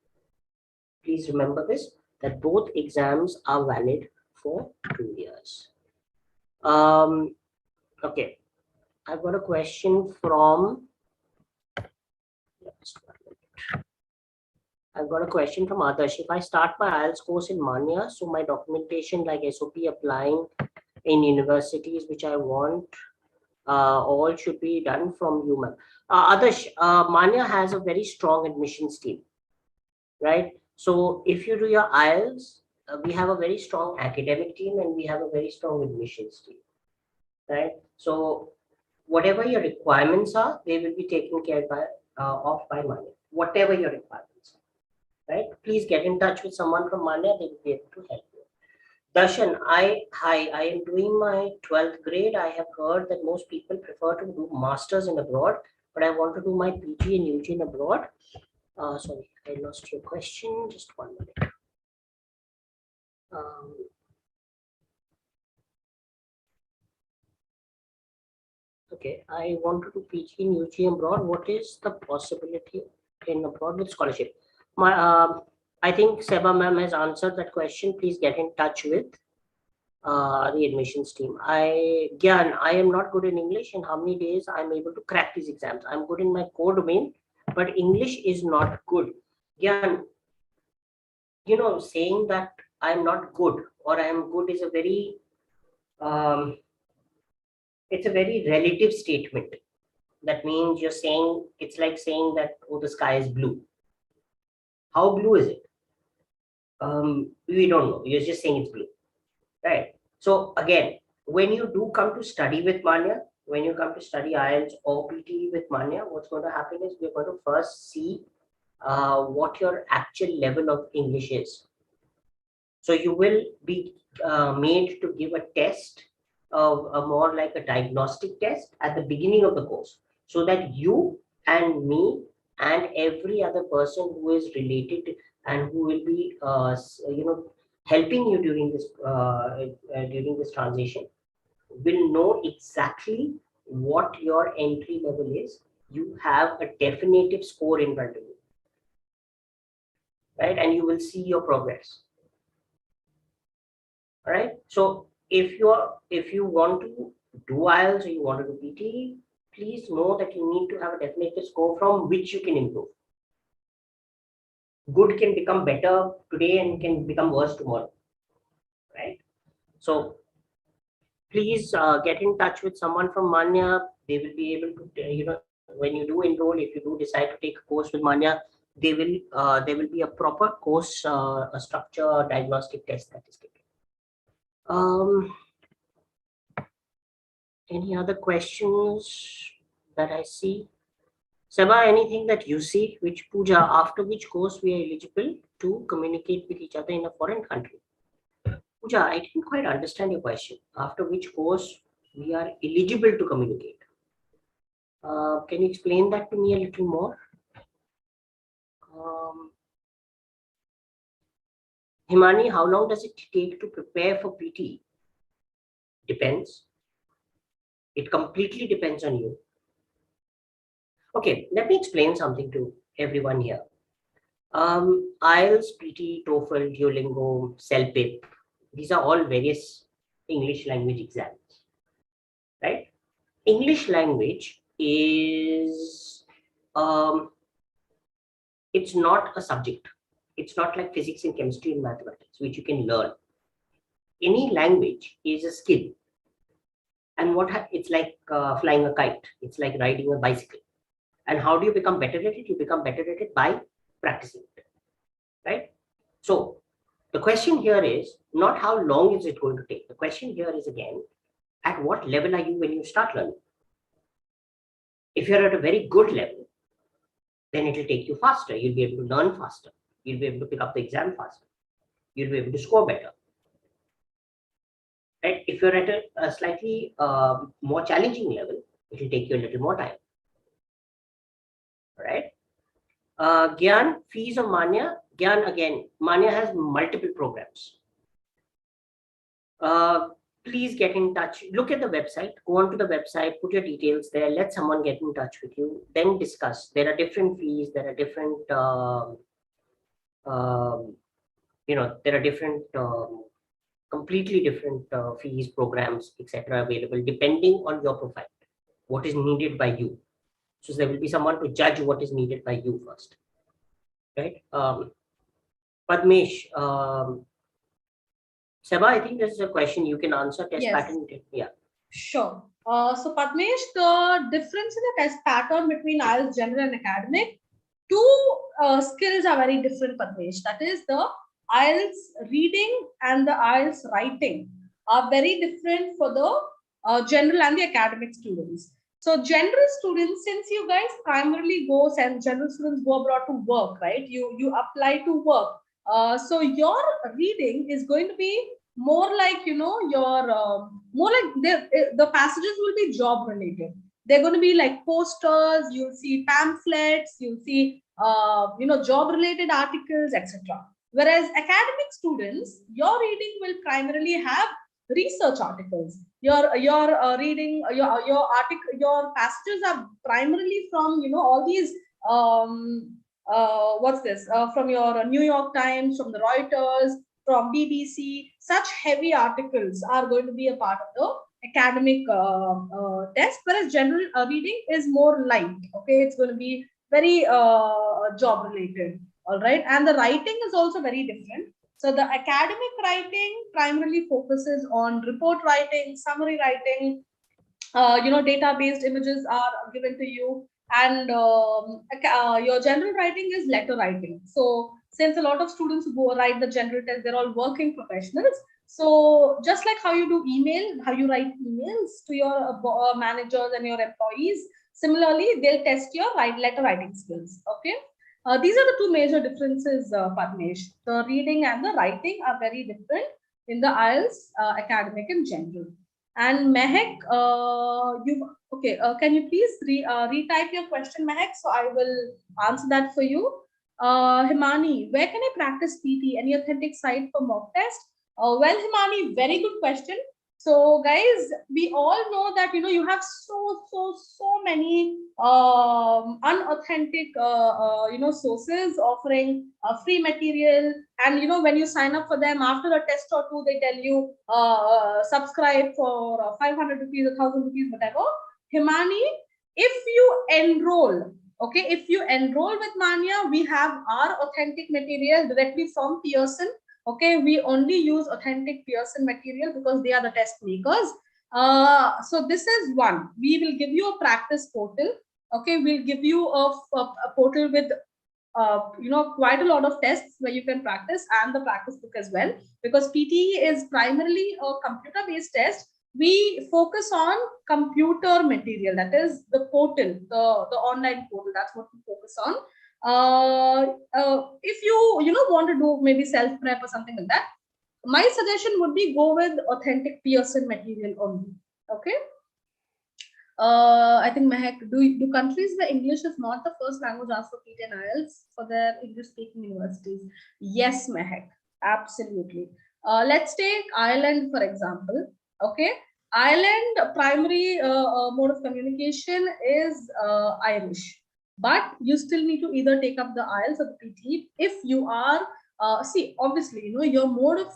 Please remember this, that both exams are valid for 2 years. Okay, I've got a question from, Adarsh. If I start my IELTS course in Manya, so my documentation like SOP applying in universities which I want, all should be done from you, ma'am. Adarsh, Manya has a very strong admissions team, right? So if you do your IELTS, we have a very strong academic team and we have a very strong admissions team, right? So whatever your requirements are, they will be taken care of by Manya, whatever your requirements are, right? Please get in touch with someone from Manya, they will be able to help you. Darshan, I am doing my 12th grade. I have heard that most people prefer to do masters in abroad, but I want to do my PG and UG in abroad. Sorry, I lost your question. Just 1 minute. Okay, I want to do PG and UG abroad. What is the possibility in abroad with scholarship? I think Seba ma'am has answered that question. Please get in touch with the admissions team. Gyan, I am not good in English. In how many days I'm able to crack these exams? I'm good in my core domain, but English is not good. Gyan, saying that I'm not good or I am good is a very it's a very relative statement. That means you're saying, it's like saying that, oh, the sky is blue. How blue is it? We don't know. You're just saying it's blue, right? So again, when you do come to study with Manya, when you come to study IELTS or PTE with Manya, what's going to happen is we're going to first see what your actual level of English is. So you will be made to give a test, of a more like a diagnostic test at the beginning of the course, so that you and me and every other person who is related and who will be, helping you during this transition, will know exactly what your entry level is. You have a definitive score in front of you, right? And you will see your progress. All right. So if you want to do IELTS or you want to do PTE, please know that you need to have a definitive score from which you can improve. Good can become better today and can become worse tomorrow, right? So please get in touch with someone from Manya. They will be able to, when you do enroll, if you do decide to take a course with Manya, there will be a proper course, a structure diagnostic test that is given. Any other questions that I see? Seba, anything that you see, which Pooja, after which course we are eligible to communicate with each other in a foreign country? Pooja, I didn't quite understand your question. After which course we are eligible to communicate? Can you explain that to me a little more? Himani, how long does it take to prepare for PT? Depends. It completely depends on you. Okay, let me explain something to everyone here. IELTS, PT, TOEFL, Duolingo, CELPIP, these are all various English language exams, right? English language is, it's not a subject. It's not like physics and chemistry and mathematics, which you can learn. Any language is a skill. And it's like flying a kite. It's like riding a bicycle. And how do you become better at it? You become better at it by practicing it, right? So the question here is not how long is it going to take. The question here is, again, at what level are you when you start learning? If you're at a very good level, then it will take you faster. You'll be able to learn faster. You'll be able to pick up the exam faster. You'll be able to score better. Right? If you're at a slightly more challenging level, it will take you a little more time. All right? Gyan, fees of Manya. Gyan, again, Manya has multiple programs. Please get in touch. Look at the website. Go onto the website. Put your details there. Let someone get in touch with you. Then discuss. There are different fees. There are different, there are different, completely different fees, programs, etc. available depending on your profile. What is needed by you. So there will be someone to judge what is needed by you first, right? Padmesh, Seba, I think this is a question you can answer. Test pattern. Yeah. Sure. So Padmesh, the difference in the test pattern between IELTS general and academic, two skills are very different, Padmesh. That is, the IELTS reading and the IELTS writing are very different for the general and the academic students. So general students, since you guys primarily general students go abroad to work, right? You apply to work. So your reading is going to be more like, your more like the passages will be job related. They're going to be like posters, you'll see pamphlets, you'll see job related articles, etc. Whereas academic students, your reading will primarily have research articles. Your reading, your passages are primarily from all these from your New York Times, from the Reuters, from BBC. Such heavy articles are going to be a part of the academic test, whereas general reading is more light. Okay, it's going to be very job related. All right, and the writing is also very different. So the academic writing primarily focuses on report writing, summary writing, data-based images are given to you, and your general writing is letter writing. So since a lot of students who go write the general test, they're all working professionals. So just like how you do email, how you write emails to your managers and your employees, similarly they'll test your letter writing skills. Okay. These are the two major differences, Padmesh. The reading and the writing are very different in the IELTS academic in general. And Mehak, okay? Can you please retype your question, Mehak? So I will answer that for you. Himani, where can I practice PT? Any authentic site for mock test? Well, Himani, very good question. So, guys, we all know that you have so many unauthentic sources offering free material, and when you sign up for them, after a test or two they tell you subscribe for 500 rupees, 1,000 rupees, whatever. Himani, if you enroll, okay, if you enroll with Manya, we have our authentic material directly from Pearson. Okay, we only use authentic Pearson material because they are the test makers. So this is one. We will give you a practice portal. Okay, we'll give you a portal with quite a lot of tests where you can practice, and the practice book as well, because PTE is primarily a computer based test. We focus on computer material, that is the portal, the online portal. That's what we focus on. If you want to do maybe self prep or something like that, my suggestion would be go with authentic Pearson material only. Okay. I think Mehak, do countries where English is not the first language asked for PT and IELTS for their English speaking universities? Yes, Mehak, absolutely. Let's take Ireland for example. Okay, Ireland primary mode of communication is Irish, but you still need to either take up the IELTS or the PT if you are. See, obviously, your mode of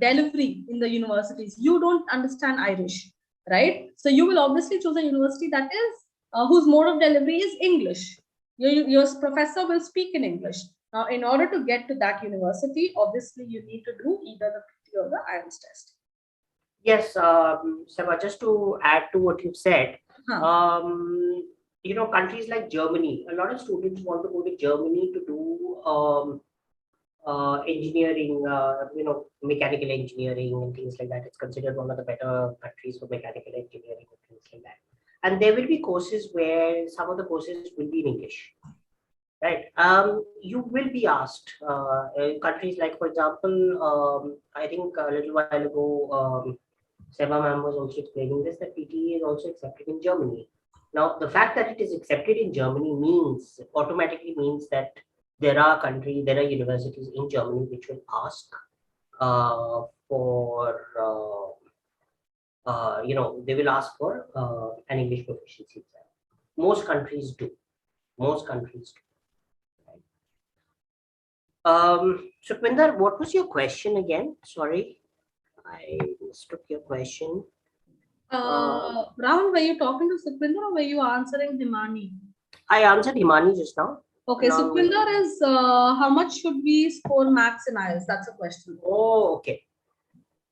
delivery in the universities, you don't understand Irish, right? So you will obviously choose a university that is whose mode of delivery is English. Your professor will speak in English. Now, in order to get to that university, obviously you need to do either the PT or the IELTS test. Yes, Seba, just to add to what you've said, countries like Germany, a lot of students want to go to Germany to do engineering, mechanical engineering and things like that. It's considered one of the better countries for mechanical engineering and things like that. And there will be courses where some of the courses will be in English, right? You will be asked in countries like, for example, I think a little while ago, Seba ma'am was also explaining this, that PTE is also accepted in Germany. Now, the fact that it is accepted in Germany automatically means that there are universities in Germany which will ask they will ask for an English proficiency exam. Most countries do. Most countries do. So Pinder, what was your question again? Sorry, I mistook your question. Rahul, were you talking to Sukhvinder or were you answering Himani? I answered Himani just now. Okay, so Sukhvinder is how much should we score max in IELTS? That's a question. Oh, okay.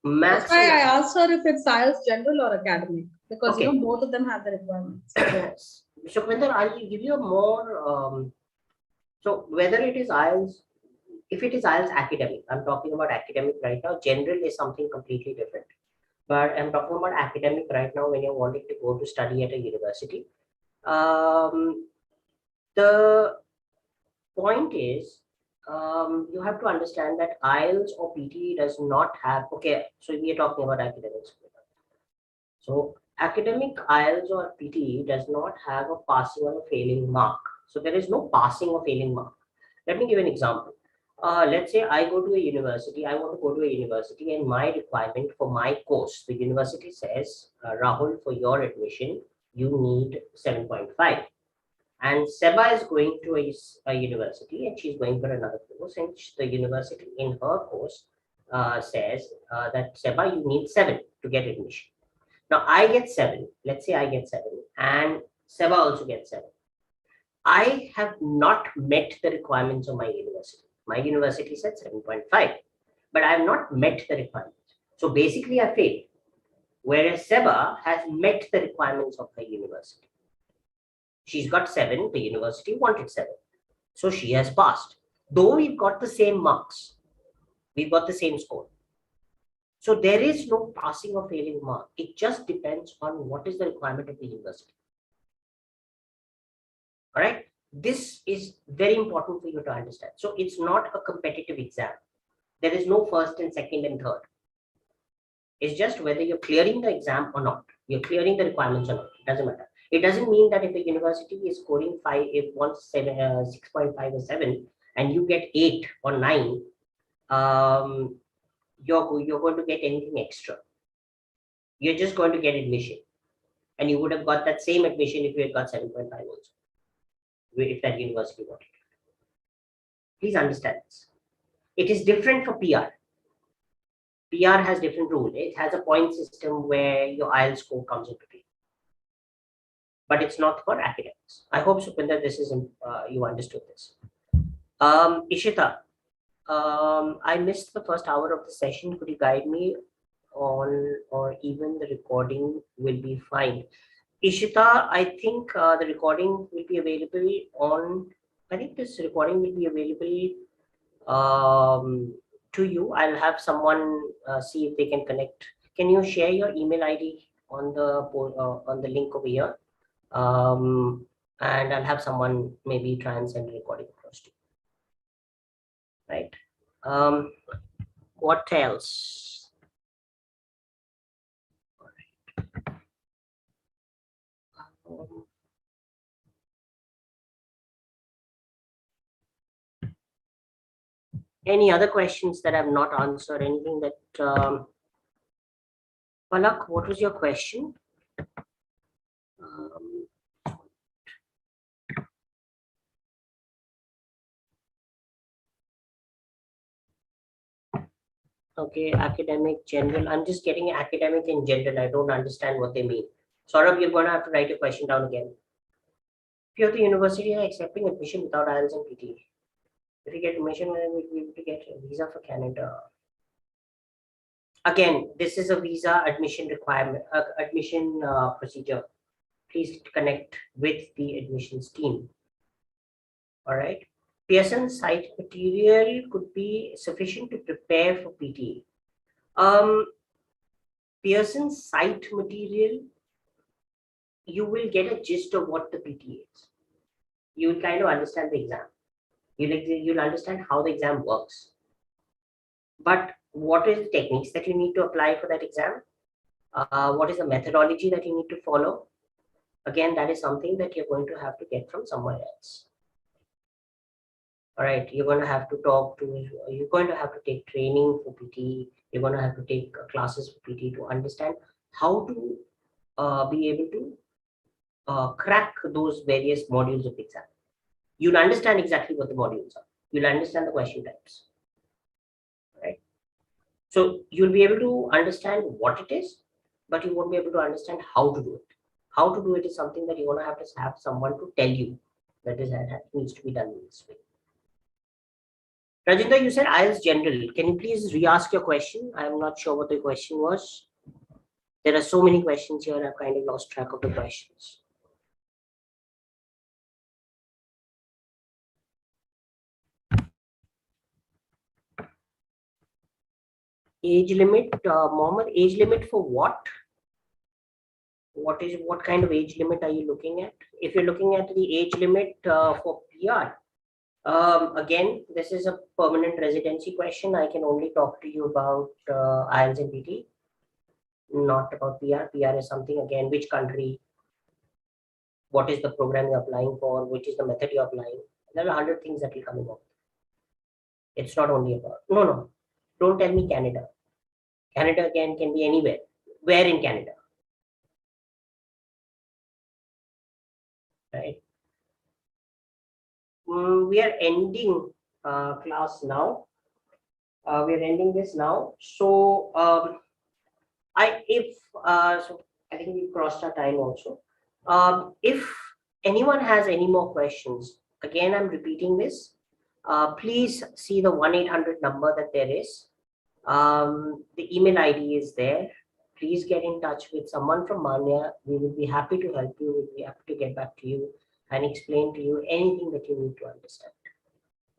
Max. That's why I asked her if it's IELTS general or academic, because both of them have the requirements. Yes. So Pinder, I'll give you a more. So whether it is IELTS, if it is IELTS academic, I'm talking about academic right now. General is something completely different. But I'm talking about academic right now when you're wanting to go to study at a university. The point is, you have to understand that IELTS or PTE does not have, okay, so we are talking about academics. So academic IELTS or PTE does not have a passing or a failing mark. So there is no passing or failing mark. Let me give an example. Let's say I go to a university, I want to go to a university, and my requirement for my course, the university says, Rahul, for your admission, you need 7.5. And Seba is going to a university and she's going for another course, and the university in her course says that Seba, you need 7 to get admission. Now I get 7, let's say I get 7 and Seba also gets 7. I have not met the requirements of my university. My university said 7.5, but I have not met the requirements. So basically I failed. whereas Seba has met the requirements of her university. She's got 7, the university wanted 7. So she has passed. Though we've got the same marks, we've got the same score. So there is no passing or failing mark. It just depends on what is the requirement of the university. All right. This is very important for you to understand. So it's not a competitive exam. There is no first and second and third. It's just whether you're clearing the exam or not. You're clearing the requirements or not. It doesn't matter. It doesn't mean that if a university is scoring 5, if wants 6.5 or 7, and you get 8 or 9, you're going to get anything extra. You're just going to get admission, and you would have got that same admission if you had got 7.5 also, if that university wanted. Please understand this. It is different for PR. PR has different rule. It has a point system where your IELTS score comes into play, but it's not for academics. I hope, Supinder, this is you understood this. Ishita, I missed the first hour of the session. Could you guide me on, or even the recording will be fine? Ishita, I think the recording will be available on, I think this recording will be available to you. I'll have someone see if they can connect. Can you share your email ID on the link over here? And I'll have someone maybe try and send a recording across to you. Right. What else? Any other questions that I've not answered? Anything that Palak, what was your question? Okay, academic general. I'm just getting academic in general. I don't understand what they mean. Saurabh, you're going to have to write your question down again. Few of the universities are accepting admission without IELTS and PTE. If you get admission, then we'll be able to get a visa for Canada. Again, this is a visa admission requirement, admission procedure. Please connect with the admissions team. All right. Pearson's site material could be sufficient to prepare for PTE. Pearson's site material, you will get a gist of what the PTE is. You will kind of understand the exam. You'll understand how the exam works. But what is the techniques that you need to apply for that exam? What is the methodology that you need to follow? Again, that is something that you're going to have to get from somewhere else. All right, you're going to have to you're going to have to take training for PT. You're going to have to take classes for PT to understand how to be able to crack those various modules of the exam. You'll understand exactly what the modules are. You'll understand the question types. Right. So you'll be able to understand what it is, but you won't be able to understand how to do it. How to do it is something that you're going to have someone to tell you that needs to be done in this way. Rajinder, you said IELTS general. Can you please re-ask your question? I'm not sure what the question was. There are so many questions here, I've kind of lost track of the questions. Age limit, Mohammed, age limit for what? What kind of age limit are you looking at? If you're looking at the age limit for PR, again, this is a permanent residency question. I can only talk to you about IELTS and PT, not about PR. PR is something, again, which country, what is the program you're applying for, which is the method you're applying. There are 100 things that will come about. It's not only about, no, don't tell me Canada. Canada again can be anywhere. Where in Canada? Right. We are ending class now. We are ending this now. So so I think we crossed our time also. If anyone has any more questions, again, I'm repeating this. Please see the 1-800 number that there is. The email ID is there. please get in touch with someone from Manya. We will be happy to help you. We'll be happy to get back to you and explain to you anything that you need to understand.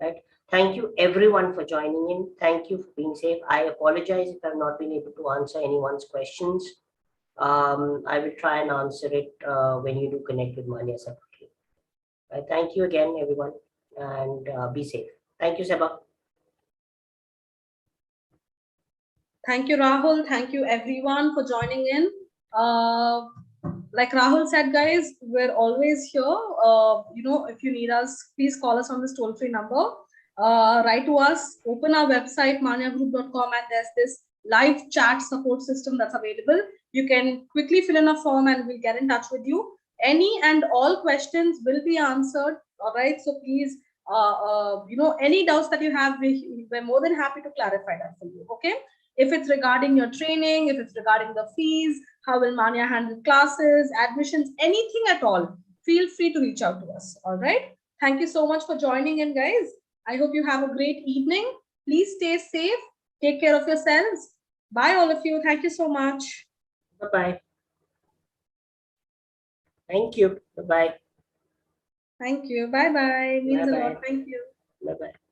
Right? Thank you everyone for joining in. Thank you for being safe. I apologize if I've not been able to answer anyone's questions. I will try and answer it when you do connect with Manya separately. Thank you again, everyone, and be safe. Thank you, Seba. Thank you, Rahul. Thank you, everyone, for joining in. Like Rahul said, guys, we're always here. If you need us, please call us on this toll-free number. Write to us, open our website, manyagroup.com, and there's this live chat support system that's available. You can quickly fill in a form and we'll get in touch with you. Any and all questions will be answered. All right. So please, any doubts that you have, we're more than happy to clarify that for you. Okay. If it's regarding your training, if it's regarding the fees, how will Manya handle classes, admissions, anything at all, feel free to reach out to us. All right. Thank you so much for joining in, guys. I hope you have a great evening. Please stay safe. Take care of yourselves. Bye, all of you. Thank you so much. Bye-bye. Thank you. Bye-bye. Thank you. Bye-bye. Means a lot. Bye-bye. Thank you. Bye-bye.